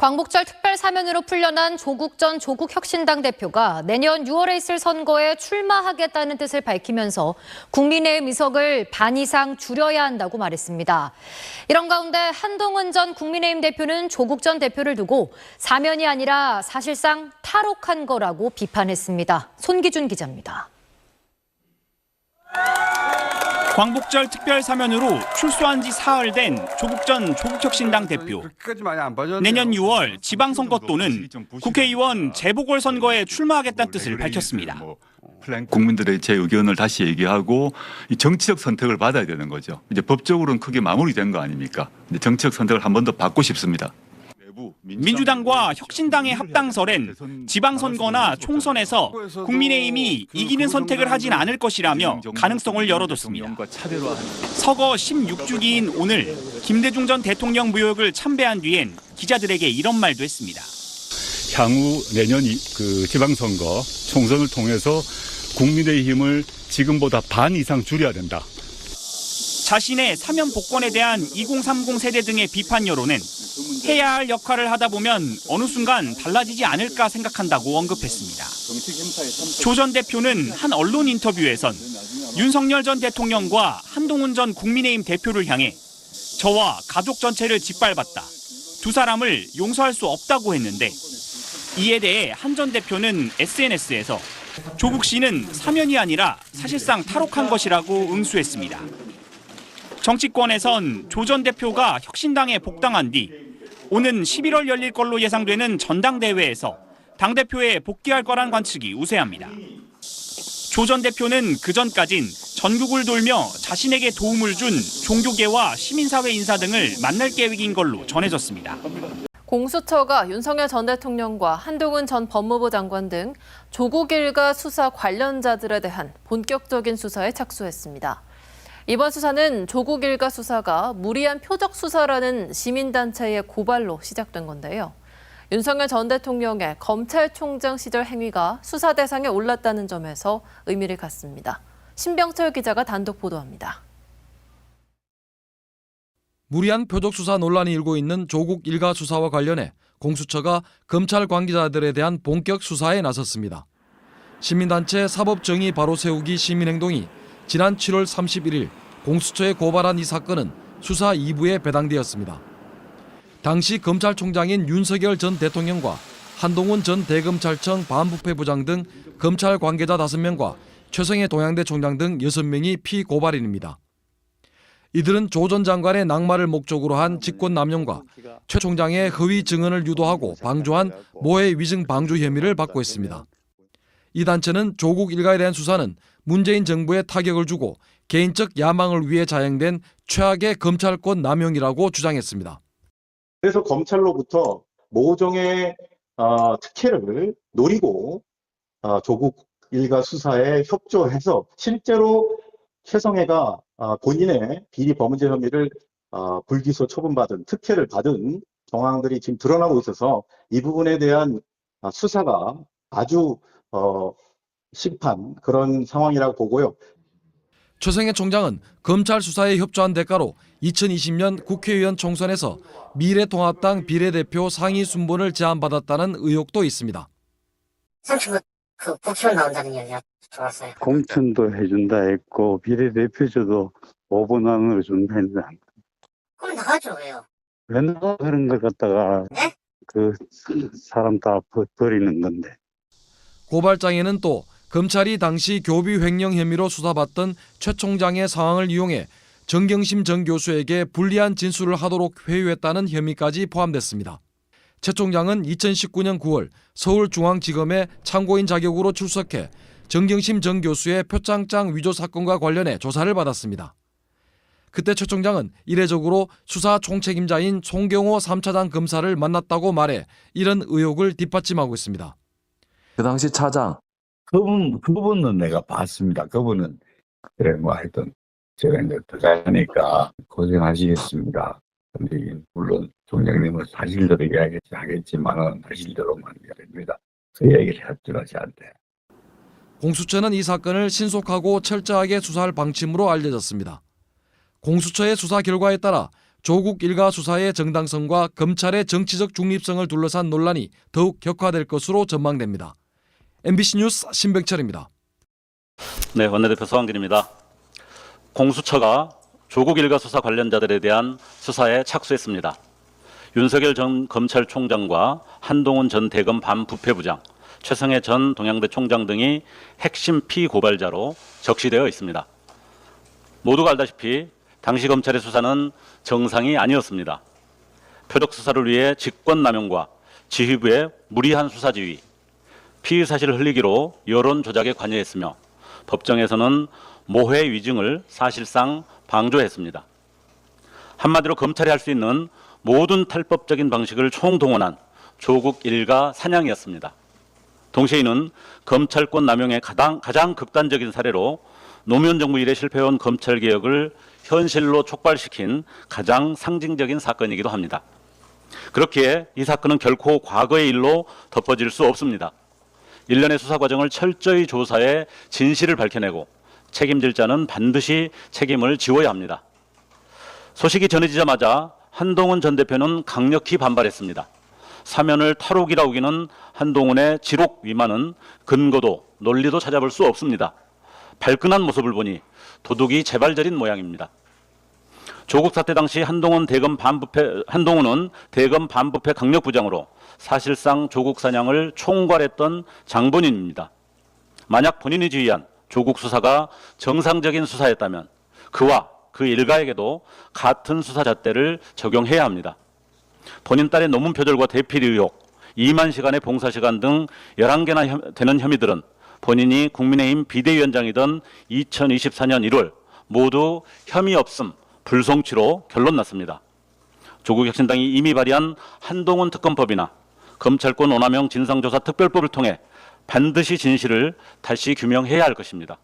광복절 특별 사면으로 풀려난 조국 전 조국혁신당 대표가 내년 6월에 있을 선거에 출마하겠다는 뜻을 밝히면서 국민의힘 의석을 반 이상 줄여야 한다고 말했습니다. 이런 가운데 한동훈 전 국민의힘 대표는 조국 전 대표를 두고 사면이 아니라 사실상 탈옥한 거라고 비판했습니다. 손기준 기자입니다. 광복절 특별 사면으로 출소한 지 사흘 된 조국 전 조국혁신당 대표. 내년 6월 지방선거 또는 국회의원 재보궐선거에 출마하겠다는 뜻을 밝혔습니다. 국민들의 제 의견을 다시 얘기하고 이 정치적 선택을 받아야 되는 거죠. 이제 법적으로는 크게 마무리된 거 아닙니까? 정치적 선택을 한 번 더 받고 싶습니다. 민주당과 혁신당의 합당설엔 지방선거나 총선에서 국민의힘이 이기는 선택을 하진 않을 것이라며 가능성을 열어뒀습니다. 서거 16주기인 오늘 김대중 전 대통령 묘역을 참배한 뒤엔 기자들에게 이런 말도 했습니다. 향후 내년 지방선거 총선을 통해서 국민의힘을 지금보다 반 이상 줄여야 된다. 자신의 사면 복권에 대한 2030 세대 등의 비판 여론은 해야 할 역할을 하다 보면 어느 순간 달라지지 않을까 생각한다고 언급했습니다. 조 전 대표는 한 언론 인터뷰에선 윤석열 전 대통령과 한동훈 전 국민의힘 대표를 향해 저와 가족 전체를 짓밟았다. 두 사람을 용서할 수 없다고 했는데 이에 대해 한 전 대표는 SNS에서 조국 씨는 사면이 아니라 사실상 탈옥한 것이라고 응수했습니다. 정치권에선 조 전 대표가 혁신당에 복당한 뒤 오는 11월 열릴 걸로 예상되는 전당대회에서 당대표에 복귀할 거란 관측이 우세합니다. 조 전 대표는 그전까진 전국을 돌며 자신에게 도움을 준 종교계와 시민사회 인사 등을 만날 계획인 걸로 전해졌습니다. 공수처가 윤석열 전 대통령과 한동훈 전 법무부 장관 등 조국 일가 수사 관련자들에 대한 본격적인 수사에 착수했습니다. 이번 수사는 조국 일가 수사가 무리한 표적 수사라는 시민단체의 고발로 시작된 건데요. 윤석열 전 대통령의 검찰총장 시절 행위가 수사 대상에 올랐다는 점에서 의미를 갖습니다. 신병철 기자가 단독 보도합니다. 무리한 표적 수사 논란이 일고 있는 조국 일가 수사와 관련해 공수처가 검찰 관계자들에 대한 본격 수사에 나섰습니다. 시민단체 사법정의 바로 세우기 시민행동이 지난 7월 31일 공수처에 고발한 이 사건은 수사 2부에 배당되었습니다. 당시 검찰총장인 윤석열 전 대통령과 한동훈 전 대검찰청 반부패부장 등 검찰 관계자 5명과 최성해 동양대 총장 등 6명이 피고발인입니다. 이들은 조 전 장관의 낙마를 목적으로 한 직권남용과 최 총장의 허위 증언을 유도하고 방조한 모해 위증 방조 혐의를 받고 있습니다. 이 단체는 조국 일가에 대한 수사는 문재인 정부에 타격을 주고 개인적 야망을 위해 자행된 최악의 검찰권 남용이라고 주장했습니다. 그래서 검찰로부터 모종의 특혜를 노리고 조국 일가 수사에 협조해서 실제로 최성해가 본인의 비리 범죄 혐의를 불기소 처분받은 특혜를 받은 정황들이 지금 드러나고 있어서 이 부분에 대한 수사가 아주 심판 그런 상황이라고 보고요. 최성해 총장은 검찰 수사에 협조한 대가로 2020년 국회의원 총선에서 미래통합당 비례대표 상위 순번을 제안받았다는 의혹도 있습니다. 선출 국회의원 나온다는 얘기가 들어왔어요. 공천도 해준다 했고 비례대표제도 5번 안으로 준다 했는데 그럼 나가죠. 왜요? 왜 나가 그런 걸 갖다가 네? 그 사람 다 버리는 건데. 고발장에는 또 검찰이 당시 교비 횡령 혐의로 수사받던 최 총장의 상황을 이용해 정경심 전 교수에게 불리한 진술을 하도록 회유했다는 혐의까지 포함됐습니다. 최 총장은 2019년 9월 서울중앙지검에 참고인 자격으로 출석해 정경심 전 교수의 표창장 위조 사건과 관련해 조사를 받았습니다. 그때 최 총장은 이례적으로 수사 총책임자인 송경호 3차장 검사를 만났다고 말해 이런 의혹을 뒷받침하고 있습니다. 그 당시 차장. 그분은 내가 봤습니다. 그분은 그래 하여튼 제가 이제 들어가니까 고생하시겠습니다. 근데 물론 총장님은 사실대로 이야기하겠지만은 사실대로만 이야기합니다. 그 얘기를 했죠 저한테. 공수처는 이 사건을 신속하고 철저하게 수사할 방침으로 알려졌습니다. 공수처의 수사 결과에 따라 조국 일가 수사의 정당성과 검찰의 정치적 중립성을 둘러싼 논란이 더욱 격화될 것으로 전망됩니다. MBC 뉴스 신병철입니다. 네, 원내대표 서한길입니다. 공수처가 조국 일가 수사 관련자들에 대한 수사에 착수했습니다. 윤석열 전 검찰총장과 한동훈 전 대검 반부패부장, 최성해 전 동양대 총장 등이 핵심 피고발자로 적시되어 있습니다. 모두가 알다시피 당시 검찰의 수사는 정상이 아니었습니다. 표적 수사를 위해 직권남용과 지휘부의 무리한 수사 지휘, 피의 사실을 흘리기로 여론 조작에 관여했으며 법정에서는 모해 위증을 사실상 방조했습니다. 한마디로 검찰이 할 수 있는 모든 탈법적인 방식을 총동원한 조국 일가 사냥이었습니다. 동시에 이는 검찰권 남용의 가장 극단적인 사례로 노무현 정부 이래 실패해온 검찰개혁을 현실로 촉발시킨 가장 상징적인 사건이기도 합니다. 그렇기에 이 사건은 결코 과거의 일로 덮어질 수 없습니다. 일련의 수사 과정을 철저히 조사해 진실을 밝혀내고 책임질 자는 반드시 책임을 지워야 합니다. 소식이 전해지자마자 한동훈 전 대표는 강력히 반발했습니다. 사면을 탈옥이라 우기는 한동훈의 지록 위만은 근거도 논리도 찾아볼 수 없습니다. 발끈한 모습을 보니 도둑이 재발절인 모양입니다. 조국 사태 당시 한동훈은 대검 반부패 강력부장으로 사실상 조국 사냥을 총괄했던 장본인입니다. 만약 본인이 지휘한 조국 수사가 정상적인 수사였다면 그와 그 일가에게도 같은 수사 잣대를 적용해야 합니다. 본인 딸의 논문 표절과 대필 의혹, 2만 시간의 봉사 시간 등 11개나 되는 혐의들은 본인이 국민의힘 비대위원장이던 2024년 1월 모두 혐의 없음, 불송치로 결론 났습니다. 조국 혁신당이 이미 발의한 한동훈 특검법이나 검찰권 오남용 진상조사 특별법을 통해 반드시 진실을 다시 규명해야 할 것입니다.